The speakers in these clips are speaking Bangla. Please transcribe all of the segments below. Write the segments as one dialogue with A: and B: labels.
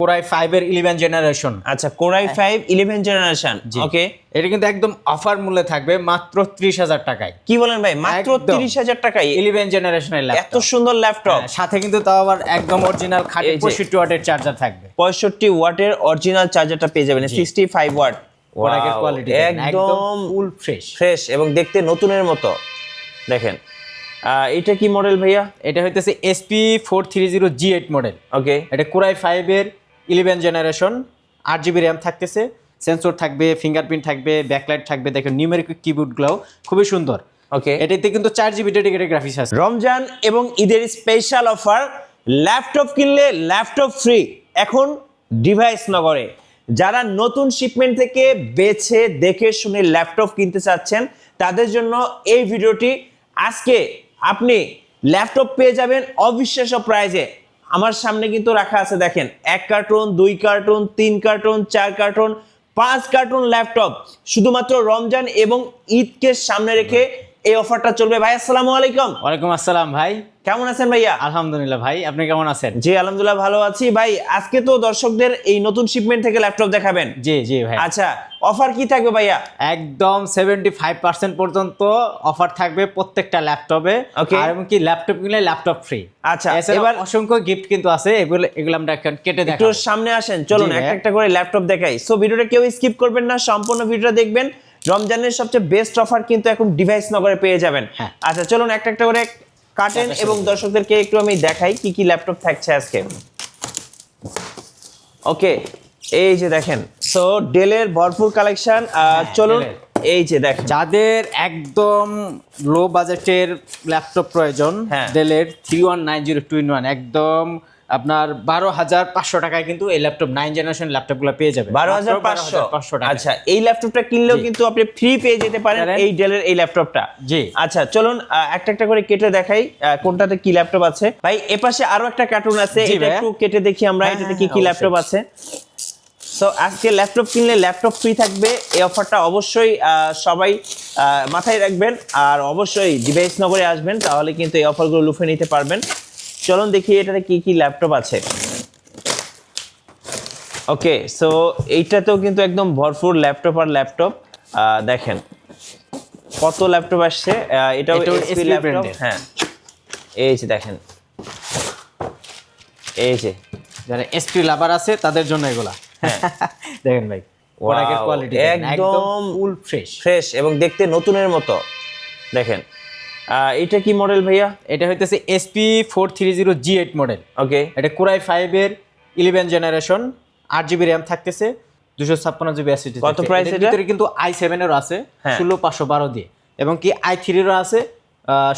A: Core i5 এর 11 জেনারেশন।
B: আচ্ছা Core i5 11 জেনারেশন। ওকে,
A: এটা কিন্তু একদম অফার মূল্যে থাকবে মাত্র 30,000 টাকায়।
B: কি বলেন ভাই, মাত্র 30,000 টাকায়
A: 11 জেনারেশনের ল্যাপটপ,
B: এত সুন্দর ল্যাপটপ,
A: সাথে কিন্তু তাও আবার একদম অরিজিনাল খাঁটি 65 ওয়াটের চার্জার থাকবে।
B: 65 ওয়াটের অরিজিনাল চার্জারটা পেয়ে যাবেন, 65 ওয়াট।
A: প্রোডাক্টের কোয়ালিটি
B: একদম
A: ফুল
B: ফ্রেশ এবং দেখতে নতুনের মতো। দেখেন এটা কি মডেল ভাইয়া?
A: এটা হইতেছে SP430G8 মডেল।
B: ওকে,
A: এটা Core i5 এর 11 জেনারেশন, 8GB র্যাম থাকতেছে, সেন্সর থাকবে, ফিঙ্গারপ্রিন্ট থাকবে, ব্যাকলাইট থাকবে। দেখেন নিউমেরিক কিবোর্ডগুলো খুবই সুন্দর।
B: ওকে,
A: এটাতে কিন্তু 4GB ডেডিকেটেড গ্রাফিক্স আছে।
B: রমজান এবং ঈদের স্পেশাল অফার, ল্যাপটপ কিনলে ল্যাপটপ ফ্রি এখন ডিভাইস নগরে। যারা নতুন শিপমেন্ট থেকে বেছে দেখে শুনে ল্যাপটপ কিনতে চাচ্ছেন তাদের জন্য এই ভিডিওটি। আজকে আপনি ল্যাপটপ পেয়ে যাবেন অবিশ্বাস্য প্রাইজে। আমার সামনে কিন্তু রাখা আছে, দেখেন 1 cartoon, 2 cartoon, 3 cartoon, 4 cartoon, 5 cartoon laptop শুধুমাত্র রমজান এবং ঈদকে সামনে রেখে এই অফারটা চলবে। ভাই আসসালামু আলাইকুম।
A: ওয়ালাইকুম আসসালাম ভাই,
B: কেমন আছেন ভাইয়া?
A: আলহামদুলিল্লাহ ভাই, আপনি কেমন আছেন?
B: জি আলহামদুলিল্লাহ ভালো আছি ভাই। আজকে তো দর্শকদের এই নতুন শিপমেন্ট থেকে ল্যাপটপ দেখাবেন।
A: জি জি ভাই।
B: আচ্ছা, অফার কি থাকবে ভাইয়া?
A: একদম 75% পর্যন্ত অফার থাকবে প্রত্যেকটা ল্যাপটপে। আর এমনকি ল্যাপটপ কিনলে ল্যাপটপ ফ্রি।
B: আচ্ছা,
A: এবার অসংখ্য গিফট কিন্তু আছে, এগুলো আমরা এখন কেটে দেখাবো।
B: একটু সামনে আসেন, চলুন একটা একটা করে ল্যাপটপ দেখাই। সো ভিডিওটা কেউ স্কিপ করবেন না, সম্পূর্ণ ভিডিওটা দেখবেন। রমজানের সবচেয়ে বেস্ট অফার কিন্তু এখন ডিভাইস নগরে পেয়ে যাবেন। আচ্ছা চলুন একটা একটা করে কাটেন এবং দর্শকদেরকে একটু আমি দেখাই কি কি ল্যাপটপ থাকছে আজকে। ওকে, এই যে দেখেন, সো ডেলের ভরপুর কালেকশন। চলুন এই যে দেখেন,
A: যাদের একদম লো বাজেটের ল্যাপটপ প্রয়োজন, ডেলের 3190 একদম আপনার 12,500 টাকায় কিন্তু এই ল্যাপটপ 9 জেনারেশন ল্যাপটপগুলো পেয়ে যাবে।
B: 12,500 টাকা। আচ্ছা, এই ল্যাপটপটা কিনলেও কিন্তু আপনি ফ্রি পেয়ে যেতে পারেন এই ডেলের এই ল্যাপটপটা।
A: জি
B: আচ্ছা চলুন একটা একটা করে কেটে দেখাই কোনটাতে কি ল্যাপটপ আছে। ভাই এপাশে আরো একটা কার্টুন আছে, এটা একটু কেটে দেখি আমরা এটাতে কি কি ল্যাপটপ আছে। সো আজকে ল্যাপটপ কিনলে ল্যাপটপ ফ্রি থাকবে, এই অফারটা অবশ্যই সবাই মাথায় রাখবেন। আর অবশ্যই ডিভাইস নগরে আসবেন, তাহলে কিন্তু এই অফারগুলো লুফে নিতে পারবেন। চলুন দেখি এটাতে কি কি ল্যাপটপ আছে। ওকে, সো এইটাতেও কিন্তু একদম ভরপুর ল্যাপটপ আর ল্যাপটপ। দেখেন কত ল্যাপটপ আসছে, এটাও এসপি ল্যাপটপ। হ্যাঁ এই যে দেখেন, এই যে
A: যারা এসপি লাভার আছে তাদের জন্য এগুলা। হ্যাঁ দেখেন ভাই, প্রোডাক্টের কোয়ালিটি
B: একদম
A: ফুল
B: ফ্রেশ এবং দেখতে নতুনের মতো। দেখেন এটা কি মডেল ভাইয়া?
A: এটা হইতেছে SP430G8 মডেল।
B: ওকে,
A: এটা Core i5 এর 11 জেনারেশন, 8GB র্যাম থাকতেছে, 256GB SSD।
B: কত প্রাইস এটা?
A: ভিতরে কিন্তু i7 এরও আছে 16512 দিয়ে, এবং কি i3 এরও আছে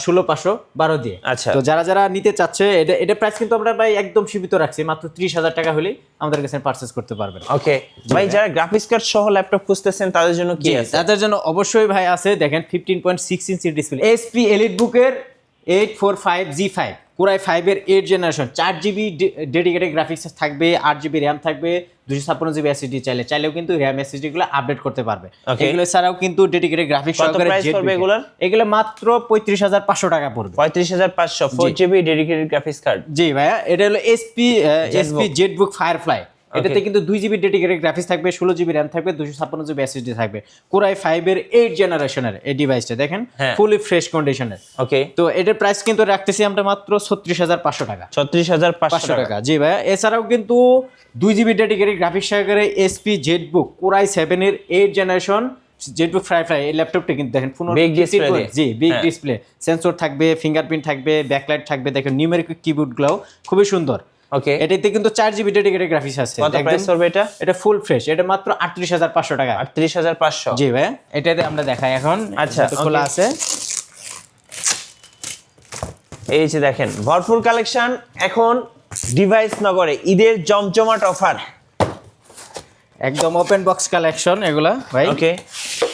A: 16512 দিয়ে।
B: আচ্ছা,
A: তো যারা যারা নিতে চাচ্ছে এটা প্রাইস কিন্তু আমরা ভাই একদম সীমিত রাখছি, মাত্র 30,000 টাকা হলেই আমাদের কাছে পারচেজ করতে পারবেন।
B: ওকে ভাই, যারা গ্রাফিক্স কার্ড সহ ল্যাপটপ খুঁজতেছেন তাদের জন্য কি আছে?
A: তাদের জন্য অবশ্যই ভাই আছে, দেখেন 15.6 ইঞ্চি ডিসপ্লে, HP EliteBook এর 845G5, Core i5 এর 8 জেনারেশন, 4GB ডেডিকেটেড গ্রাফিক্স থাকবে, 8GB র্যাম থাকবে, 256GB SSD। চাইলেও কিন্তু র্যাম SSD গুলো আপডেট করতে পারবে। এগুলো ছাড়াও কিন্তু ডেডিকেটেড গ্রাফিক্স সহকারে এগুলো মাত্র 35,500 টাকা পড়বে।
B: 35,500 4GB ডেডিকেটেড গ্রাফিক্স কার্ড।
A: জি ভাইয়া, এটা হলো SP ZBook Firefly। এটাতে কিন্তু 2GB ডেডিকেটেড গ্রাফিক্স থাকবে, 16GB র্যাম থাকবে, 256GB SSD থাকবে। Core i5 এর 8 জেনারেশনের এই ডিভাইসটা দেখেন ফুলি ফ্রেশ কন্ডিশনের।
B: ওকে,
A: তো এটার প্রাইস কিন্তু রাখতেছি আমরা মাত্র 36,500 টাকা।
B: 36,500 টাকা।
A: জি ভাইয়া, এছাড়াও কিন্তু 2GB ডেডিকেটেড গ্রাফিক্স সহকারে SP ZBook Core i7 এর 8 জেনারেশন ZBook Firefly এই ল্যাপটপটা কিন্তু দেখেন
B: বিগ ডিসপ্লে।
A: জি বিগ ডিসপ্লে, সেন্সর থাকবে, ফিঙ্গারপ্রিন্ট থাকবে, ব্যাকলাইট থাকবে। দেখেন নিউমেরিক কিবোর্ডগুলো খুবই সুন্দর।
B: ওকে,
A: এটাতে কিন্তু 4GB ডেডিকেটেড গ্রাফিক্স আছে।
B: কত প্রাইস পড়বে এটা?
A: এটা ফুল ফ্রেশ, এটা মাত্র 38,500 টাকা।
B: 38,500।
A: জি ভাই, এটাতে আমরা দেখাই এখন।
B: আচ্ছা,
A: খোলা আছে,
B: এই যে দেখেন ভরপুর কালেকশন এখন ডিভাইস নগরে, ঈদের জমজমাট অফার,
A: একদম ওপেন বক্স কালেকশন এগুলা ভাই।
B: ওকে,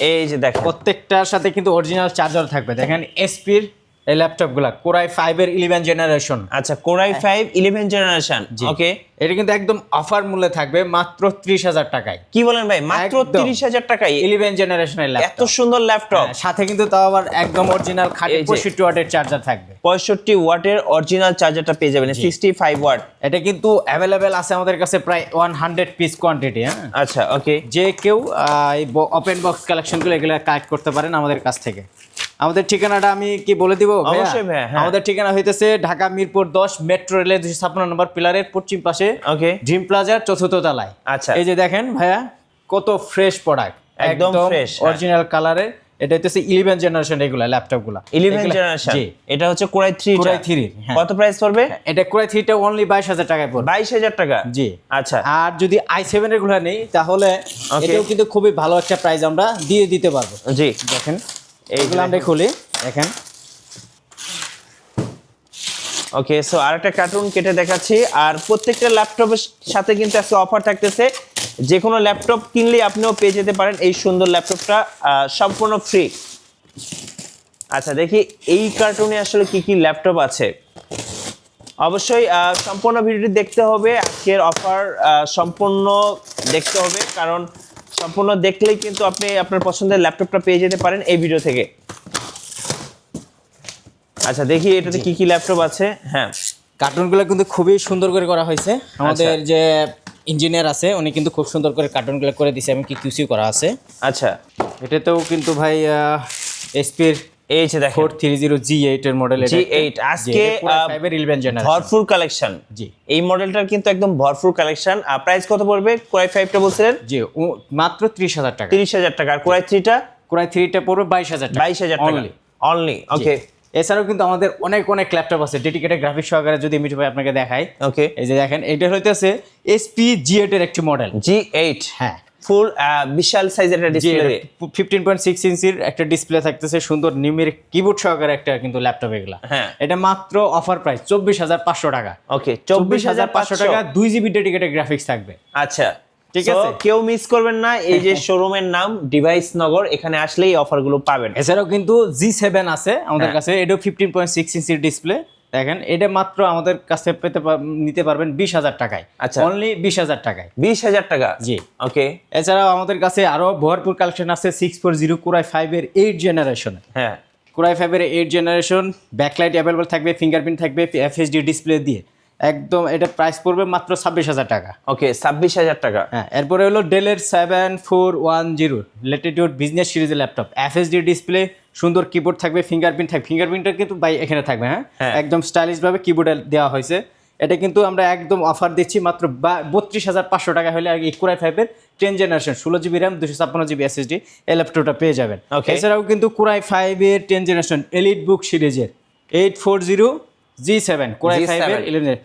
B: এই যে দেখেন
A: প্রত্যেকটার সাথে কিন্তু অরিজিনাল চার্জার থাকবে। দেখেন SP এর এই ল্যাপটপগুলা কোরাই 5 এর 11 জেনারেশন।
B: আচ্ছা, কোরাই 5 11 জেনারেশন। ওকে,
A: এটা কিন্তু একদম অফার মূল্যে থাকবে মাত্র 30,000 টাকায়।
B: কি বলেন ভাই, মাত্র
A: একদম।
B: 30,000 টাকায়
A: 11 জেনারেশনের
B: এত
A: ল্যাপটপ,
B: সুন্দর ল্যাপটপ।
A: সাথে কিন্তু তাও আবার একদম অরিজিনাল খাঁটি
B: এই যে-
A: 65 ওয়াটের চার্জার থাকবে।
B: 65 ওয়াটের অরিজিনাল চার্জারটা পেয়ে যাবেন, 65 ওয়াট।
A: এটা কিন্তু অ্যাভেলেবেল আছে আমাদের কাছে প্রায় 100 পিস কোয়ান্টিটি। হ্যাঁ,
B: আচ্ছা, ওকে।
A: যে কেউ এই ওপেন বক্স কালেকশনগুলো এগুলো কালেক্ট করতে পারেন আমাদের কাছ থেকে। আমাদের ঠিকানাটা আমি কি বলে দিব ভাইয়া?
B: অবশ্যই ভাইয়া, হ্যাঁ।
A: আমাদের ঠিকানা হইতেছে ঢাকা মিরপুর 10 মেট্রো রেলের 256 নম্বর পিলারের পশ্চিম পাশে,
B: ওকে,
A: ড্রিম প্লাজার 4th তলায়।
B: আচ্ছা।
A: এই যে দেখেন ভাইয়া কত ফ্রেশ প্রোডাক্ট,
B: একদম fresh, হ্যাঁ।
A: অরিজিনাল কালারে। এটা হচ্ছে 11 জেনারেশন এগুলা ল্যাপটপগুলা।
B: 11 জেনারেশন।
A: জি,
B: এটা হচ্ছে কোরাই 3।
A: কোরাই 3, হ্যাঁ।
B: কত প্রাইস পড়বে?
A: এটা কোরাই 3 টা অনলি 22,000 টাকায় পড়বে।
B: 22,000 টাকা।
A: জি,
B: আচ্ছা,
A: আর যদি i7 এর গুলা নেই তাহলে
B: Okay.
A: এটাও কিন্তু খুবই ভালো একটা প্রাইস আমরা দিয়ে দিতে পারবো।
B: জি,
A: দেখেন এইগুলো আমরা খুলি, দেখেন।
B: ওকে, সো আরেকটা কার্টুন কেটে দেখাচ্ছি। আর প্রত্যেকটা ল্যাপটপের সাথে কিন্তু আজকে অফার থাকতেছে। যে কোনো ল্যাপটপ কিনলে আপনিও পেয়ে যেতে পারেন এই সুন্দর ল্যাপটপটা সম্পূর্ণ ফ্রি। আচ্ছা, দেখি এই কার্টুনে আসলে কি কি ল্যাপটপ আছে। অবশ্যই সম্পূর্ণ ভিডিওটি দেখতে হবে, আজকের অফার সম্পূর্ণ দেখতে হবে, কারণ সম্পূর্ণ দেখলেই কিন্তু আপনি আপনার পছন্দের ল্যাপটপটা পেয়ে যেতে পারেন এই ভিডিও থেকে। আচ্ছা, দেখি এটাতে কি কি ল্যাপটপ আছে। হ্যাঁ,
A: কার্টুনগুলো কিন্তু খুবই সুন্দর করে করা হয়েছে। আমাদের যে ইঞ্জিনিয়ার আছে উনি কিন্তু খুব সুন্দর করে কার্টুনগুলো করে দিয়েছে এবং কি কিউসি করা আছে।
B: আচ্ছা,
A: এটাতেও কিন্তু ভাই এসপির
B: এই যে দেখেন
A: 430 G8 এর মডেল।
B: G8 আজকে
A: 5 এর 11 জেনারেশন
B: ভরপুর কালেকশন।
A: জি,
B: এই মডেলটার কিন্তু একদম ভরপুর কালেকশন। প্রাইস কত পড়বে? কোরাই 5 টা বলছিলেন
A: জি, মাত্র 30,000 টাকা।
B: 30,000 টাকা। আর কোরাই 3 টা?
A: কোরাই 3 টা পড়বে 22,000 টাকা।
B: 22,000 টাকা অনলি। ওকে,
A: এছাড়াও কিন্তু আমাদের অনেক অনেক ল্যাপটপ আছে ডেডিকেটেড গ্রাফিক্স সহকারে। যদি মিঠু ভাই আপনাকে দেখাই,
B: ওকে,
A: এই যে দেখেন এটা হইতেছে এসপি G8 এর একটি মডেল।
B: G8,
A: হ্যাঁ,
B: ফুল বিশাল সাইজের একটা ডিসপ্লে।
A: 15.6 ইঞ্চির একটা ডিসপ্লে থাকতেছে, সুন্দর নিউমেরিক কিবোর্ড সহকারে একটা কিন্তু ল্যাপটপ এগুলা।
B: হ্যাঁ,
A: এটা মাত্র অফার প্রাইস 24,500 টাকা।
B: ওকে,
A: 24,500 টাকা 2 GB ডেডিকেটেড গ্রাফিক্স থাকবে।
B: আচ্ছা,
A: ঠিক
B: So,
A: আছে,
B: কেউ মিস করবেন না, এই যে শোরুমের নাম ডিভাইস নগর, এখানে আসলেই অফারগুলো পাবেন।
A: এছাড়াও কিন্তু G7 আছে আমাদের
B: হ্যাঁ।
A: কাছে, এটাও 15.6 ইঞ্চির ডিসপ্লে। দেখেন এটা মাত্র আমাদের কাছে নিতে পারবেন 20,000 টাকায়।
B: আচ্ছা,
A: অনলি 20,000 টাকায়।
B: 20,000 টাকা।
A: জি,
B: ওকে,
A: এছাড়াও আমাদের কাছে আরো ভরপুর কালেকশন আছে 640 কোরাই 5 এর 8 জেনারেশন।
B: হ্যাঁ,
A: কোরাই 5 এর 8 জেনারেশন, ব্যাকলাইট অ্যাভেলেবল থাকবে, ফিঙ্গারপ্রিন্ট থাকবে, এফএসডি ডিসপ্লে দিয়ে। একদম এটা প্রাইস পড়বে মাত্র 26,000 টাকা।
B: ওকে, 26,000 টাকা।
A: হ্যাঁ, এরপরে হলো ডেলের 7410 ল্যাটিটিউড বিজনেস সিরিজের ল্যাপটপ, এফএসডি ডিসপ্লে, সুন্দর কিবোর্ড থাকবে, ফিঙ্গারপ্রিন্ট থাকবে। ফিঙ্গারপ্রিন্টটা কিন্তু ভাই এখানে থাকবে। হ্যাঁ,
B: হ্যাঁ।
A: একদম স্টাইলিশ ভাবে কিবোর্ডে দেওয়া হয়েছে। এটা কিন্তু আমরা একদম অফার দিচ্ছি মাত্র 32,500 টাকা হলে এই কোরাই 5 এর 10 generation 16 GB RAM 256 GB SSD এই ল্যাপটপটা পেয়ে যাবেন।
B: Okay.
A: এছাড়াও কিন্তু কোরাই 5 এর 10 জেনারেশন এলিট বুক সিরিজের 840 G7 কোরাই 5 এর 11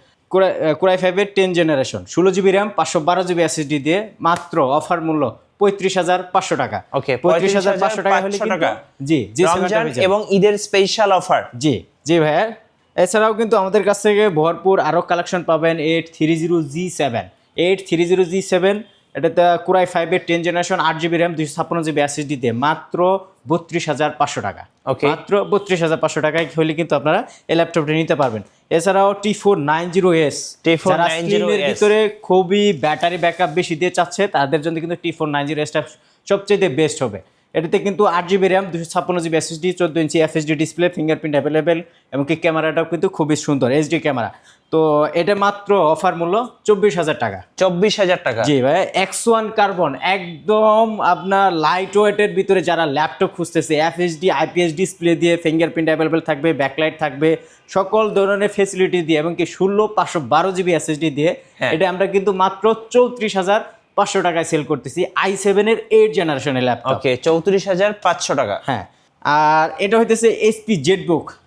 A: কোরাই 5 এর 10 generation 16 GB RAM 512 GB SSD দিয়ে মাত্র অফার মূল্য 35,500 টাকা।
B: ওকে,
A: 35,500 টাকা হলে কিন্তু জি
B: রমজান এবং ঈদের স্পেশাল অফার।
A: জি জি ভাইয়া। এছাড়াও কিন্তু আমাদের কাছ থেকে ভরপুর আরও কালেকশন পাবেন 830 G7 এটাতে কোরাই 5 এর 10 generation 8 GB RAM 256 GB SSD দিয়ে মাত্র 32,500 টাকা।
B: ওকে,
A: মাত্র 32,500 টাকায় হলে কিন্তু আপনারা এই ল্যাপটপটা নিতে পারবেন। এছাড়াও T490S যারা স্লিমের ভিতরে খুবই ব্যাটারি ব্যাকআপ বেশি দিয়ে চাচ্ছে তাদের জন্য কিন্তু T490Sটা সবচেয়ে বেস্ট হবে। এটাতে কিন্তু 8 জিবি র্যাম 256 জিবি এসএসডি 14 ইঞ্চি এফএসডি ডিসপ্লে, ফিঙ্গারপ্রিন্ট অ্যাভেলেবেল, এমনকি ক্যামেরাটাও কিন্তু খুবই সুন্দর এইচডি ক্যামেরা। তো এটা মাত্র অফার মূল্য 24,000 টাকা।
B: 24,000 টাকা।
A: জি ভাই, X1 কার্বন একদম আপনার লাইট ওয়েটের ভিতরে যারা ল্যাপটপ খুঁজতেছে, এফএসডি আইপিএস ডিসপ্লে দিয়ে, ফিঙ্গারপ্রিন্ট অ্যাভেলেবেল থাকবে, ব্যাকলাইট থাকবে, সকল ধরনের ফেসিলিটি দিয়ে, এবং কি 16/512 জিবি এসএসডি দিয়ে এটা আমরা কিন্তু মাত্র 34,500 টাকায় সেল করতেছি i7 এর 8 জেনারেশনের ল্যাপটপ।
B: ওকে, 34,500 টাকা।
A: হ্যাঁ, আর এটা হইতেছে এইচপি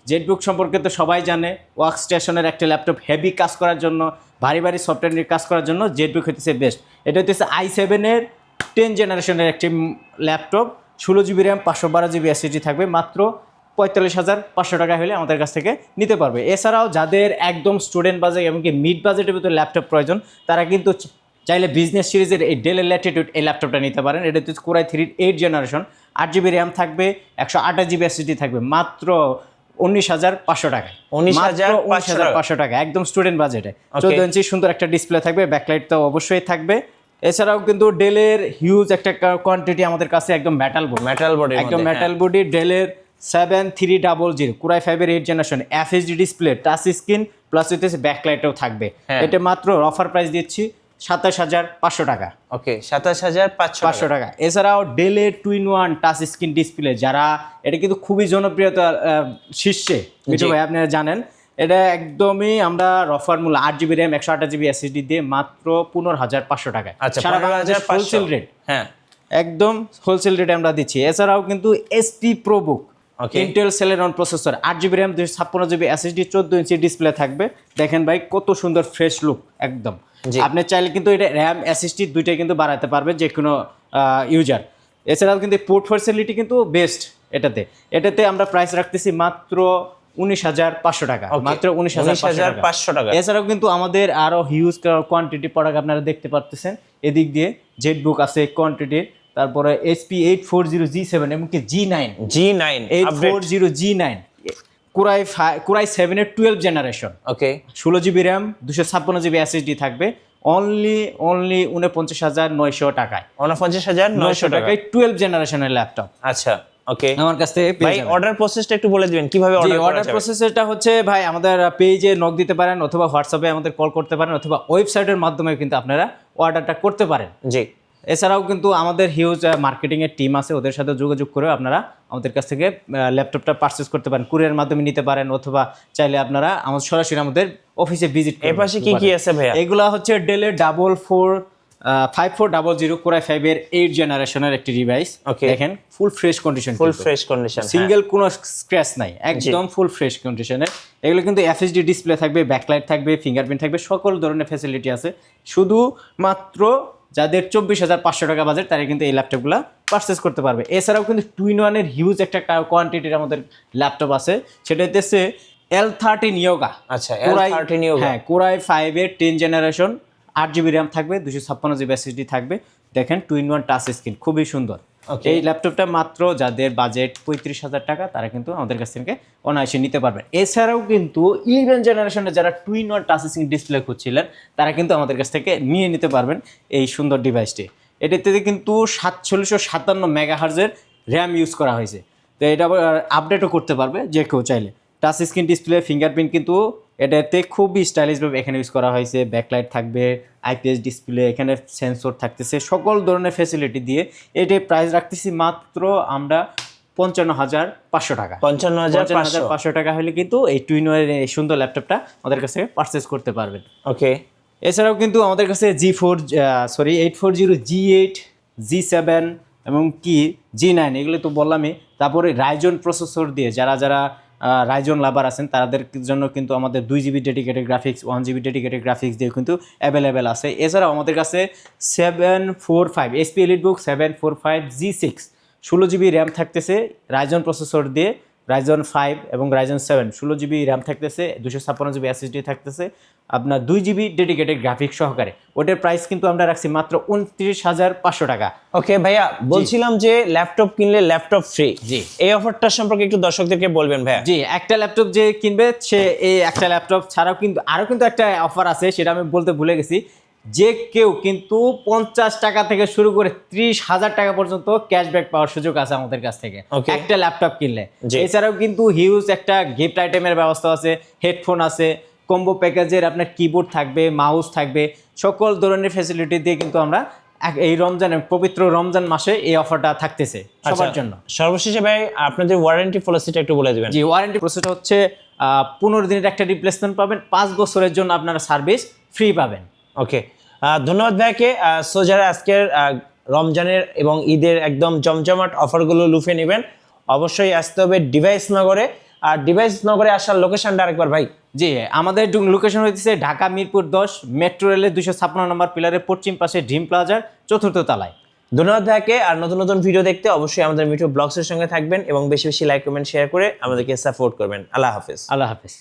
A: জেটবুক সম্পর্কে তো সবাই জানে, ওয়ার্ক স্টেশনের একটা ল্যাপটপ, হেভি কাজ করার জন্য, ভারী ভারী সফটওয়্যার নিয়ে কাজ করার জন্য জেটবুক হইতেছে বেস্ট। এটা হইতেছে i7 এর 10 জেনারেশনের একটি laptop, 16 GB RAM 512 GB SSD থাকবে, মাত্র 45,500 টাকা হলে আমাদের কাছ থেকে নিতে পারবে। এছাড়াও যাদের একদম স্টুডেন্ট বাজেট এমনকি মিড বাজেটের ভিতরে ল্যাপটপ প্রয়োজন তারা কিন্তু চাইলে বিজনেস সিরিজের এই ডেলের ল্যাটিটিউড এই ল্যাপটপটা নিতে পারেন। এটা হচ্ছে কোরাই 3 8 জেনারেশন, 8 জিবি র্যাম থাকবে, 128 জিবি এসএসডি থাকবে, মাত্র 19,500 টাকায়।
B: 19,500
A: টাকা একদম স্টুডেন্ট বাজেটে। 14 ইঞ্চি সুন্দর একটা ডিসপ্লে থাকবে, ব্যাকলাইট তো অবশ্যই থাকবে। এছাড়াও কিন্তু ডেলের হিউজ একটা কোয়ান্টিটি আমাদের কাছে, একদম মেটাল বডি, একদম মেটাল বডি ডেলের 7300 core i 5 8 generation FHD display, touch screen plus হইতেছে ব্যাকলাইটও থাকবে। এটা মাত্র অফার প্রাইস দিচ্ছি 27,500 টাকা।
B: ওকে, 27,500
A: টাকা। এছাড়াও ডেলের 2-in-1 টাচ স্ক্রিন ডিসপ্লে, যারা এটা কিন্তু খুবই জনপ্রিয়তা শীর্ষে, মিঠু ভাই আপনারা জানেন, এটা একদমই আমরা অফার মূল্য 8GB RAM 128GB SSD দিয়ে মাত্র 15,500 টাকায়।
B: আচ্ছা,
A: সারা বাংলাদেশ হোলসেল রেট,
B: হ্যাঁ
A: একদম হোলসেল রেটে আমরা দিচ্ছি। এছাড়াও কিন্তু SP ProBook Intel Celeron processor, 8GB RAM 256GB SSD 14 inch display থাকবে। দেখেন ভাই কত সুন্দর ফ্রেশ লুক একদম। আপনি চাইলে কিন্তু এটা RAM SSD দুইটাই কিন্তু বাড়াতে পারবে যে কোনো ইউজার। এছাড়াও কিন্তু পোর্ট ফ্যাসিলিটি কিন্তু বেস্ট এটাতে আমরা প্রাইস রাখতেছি মাত্র 19,500 টাকা, মাত্র 19,500 টাকা। এছাড়াও কিন্তু আমাদের আরো হিউজ কোয়ান্টিটি প্রোডাক্ট আপনারা দেখতে পারতেছেন এদিক দিয়ে। জেটবুক আছে কোয়ান্টিটি, তারপরে SP 840G7 এমনকি G9 840G9 কুরাই 7 এর 12 জেনারেশন।
B: ওকে,
A: 16GB RAM 256GB SSD থাকবে অনলি 49,900 টাকায়।
B: 49,900 টাকায়
A: 12 জেনারেশনের ল্যাপটপ।
B: আচ্ছা, ওকে,
A: আমার কাছ থেকে
B: ভাই অর্ডার প্রসেসটা একটু বলে দিবেন কিভাবে অর্ডার করা যাবে?
A: অর্ডার প্রসেসটা হচ্ছে ভাই আমাদের পেজে নক দিতে পারেন, অথবা হোয়াটসঅ্যাপে আমাদের কল করতে পারেন, অথবা ওয়েবসাইটের মাধ্যমে কিন্তু আপনারা অর্ডারটা করতে পারেন।
B: জি,
A: এছাড়াও কিন্তু আমাদের হিউজ মার্কেটিং এর টিম আছে, ওদের সাথে যোগাযোগ করে আপনারা আমাদের কাছ থেকে ল্যাপটপটা পারচেজ করতে পারেন, কুরিয়ার মাধ্যমে নিতে পারেন, অথবা চাইলে আপনারা আমাদের সরাসরি আমাদের অফিসে ভিজিট করতে
B: এর পাশে কি আছে ভাইয়া?
A: এগুলা হচ্ছে ডেলের 5400 কুরাই 5 এর 8 জেনারেশনের একটি ডিভাইস। দেখেন ফুল ফ্রেশ কন্ডিশন, সিঙ্গেল কোনো স্ক্র্যাচ নাই, একদম ফুল ফ্রেশ কন্ডিশনের। এগুলো কিন্তু FHD ডিসপ্লে থাকবে, ব্যাকলাইট থাকবে, ফিঙ্গারপ্রিন্ট থাকবে, সকল ধরনের ফ্যাসিলিটি আছে। শুধু মাত্র যাদের 24,500 টাকা বাজেট তারা কিন্তু এই ল্যাপটপগুলো পারচেস করতে পারবে। এছাড়াও কিন্তু 2-in-1 এর হিউজ একটা কোয়ান্টিটির আমাদের ল্যাপটপ আছে, সেটা হচ্ছে L13 Yoga।
B: আচ্ছা, L13 Yoga,
A: হ্যাঁ, কোরাই 5 এর 10 জেনারেশন, 8GB RAM থাকবে, 256GB SSD থাকবে। দেখেন 2-in-1 টাচ স্ক্রিন, খুবই সুন্দর। এই ল্যাপটপটা মাত্র যাদের বাজেট 35,000 টাকা তারা কিন্তু আমাদের কাছ থেকে অনায়াসে নিতে পারবেন। এছাড়াও কিন্তু 11 জেনারেশনে যারা 2-in-1 টাচ স্ক্রিন ডিসপ্লে খুঁজছিলেন তারা কিন্তু আমাদের কাছ থেকে নিয়ে নিতে পারবেন এই সুন্দর ডিভাইসটি। এটাতে কিন্তু 4757 মেগাহার্জের RAM ইউজ করা হয়েছে, তো এটা আপডেটও করতে পারবে যে কেউ চাইলে। টাচ স্ক্রিন ডিসপ্লে, ফিঙ্গারপ্রিন্ট কিন্তু এটাতে খুবই স্টাইলিশভাবে এখানে ইউজ করা হয়েছে। ব্যাকলাইট থাকবে, IPS ডিসপ্লে, এখানে সেন্সর থাকতেছে, সকল ধরনের ফ্যাসিলিটি দিয়ে এটার প্রাইস রাখতেছি মাত্র আমরা 55,500 টাকা। 55,500 টাকা হলে কিন্তু এই 2-in-1 এর এই সুন্দর ল্যাপটপটা আমাদের কাছে পারচেস করতে পারবেন।
B: ওকে,
A: এছাড়াও কিন্তু আমাদের কাছে 840 G8 G7 এবং কি G9 এগুলো তো বললামই। তারপরে রাইজন প্রসেসর দিয়ে যারা রাইজন লাভার আছেন তাদের জন্য কিন্তু আমাদের 2GB dedicated graphics, 1GB dedicated graphics দিয়ে কিন্তু অ্যাভেলেবেল আছে। এছাড়াও আমাদের কাছে 745 SP EliteBook 745G6 16GB RAM থাকতেছে রাইজন প্রসেসর দিয়ে, রাইজন 5 এবং রাইজন 7 16GB RAM থাকতেছে, 256GB SSD থাকতেছে, আপনার 2GB ডেডিকেটেড গ্রাফিক্স সহকারে। ওটার প্রাইস কিন্তু আমরা রাখছি মাত্র 29,500 টাকা।
B: ওকে ভাইয়া, বলছিলাম যে ল্যাপটপ কিনলে ল্যাপটপ ফ্রি,
A: জি
B: এই অফারটার সম্পর্কে একটু দর্শকদেরকে বলবেন ভাইয়া।
A: জি, একটা ল্যাপটপ যে কিনবে সে এই একটা ল্যাপটপ ছাড়াও কিন্তু আরও কিন্তু একটা অফার আছে, সেটা আমি বলতে ভুলে গেছি। যে কেউ কিন্তু 50 টাকা থেকে শুরু করে 30,000 টাকা পর্যন্ত ক্যাশব্যাক পাওয়ার সুযোগ আছে আমাদের কাছ থেকে একটা ল্যাপটপ কিনলে। এছাড়াও কিন্তু হিউজ একটা গিফট আইটেমের ব্যবস্থা আছে, হেডফোন আছে, কম্বো প্যাকেজের আপনার কিবোর্ড থাকবে, মাউস থাকবে, সকল ধরনের ফ্যাসিলিটি দিয়ে কিন্তু আমরা এই পবিত্র রমজান মাসে এই অফারটা থাকতেছে সবার জন্য।
B: সর্বশেষে ভাই আপনাদের ওয়ারেন্টি পলিসিটা একটু বলে দিবেন।
A: জি, ওয়ারেন্টি পলিসিটা হচ্ছে 15 দিনের একটা রিপ্লেসমেন্ট পাবেন, 5 বছরের জন্য আপনারা সার্ভিস ফ্রি পাবেন।
B: ওকে, ধন্যবাদ ভাইকে। সো যারা আজকের রমজানের এবং ঈদের একদম জমজমাট অফারগুলো লুফে নেবেন অবশ্যই আসতে হবে ডিভাইস নগরে। আর ডিভাইস নগরে আসার লোকেশনটা আরেকবার ভাই।
A: জি, আমাদের লোকেশন হচ্ছে ঢাকা মিরপুর 10 মেট্রো রেলের 256 নম্বর পিলারের পশ্চিম পাশে ড্রিম প্লাজার 4th তলায়।
B: ধন্যবাদ ভাইকে। আর নতুন নতুন ভিডিও দেখতে অবশ্যই আমাদের মিঠু ব্লগসের সঙ্গে থাকবেন এবং বেশি বেশি লাইক কমেন্ট শেয়ার করে আমাদেরকে সাপোর্ট করবেন। আল্লাহ হাফেজ।
A: আল্লাহ হাফেজ।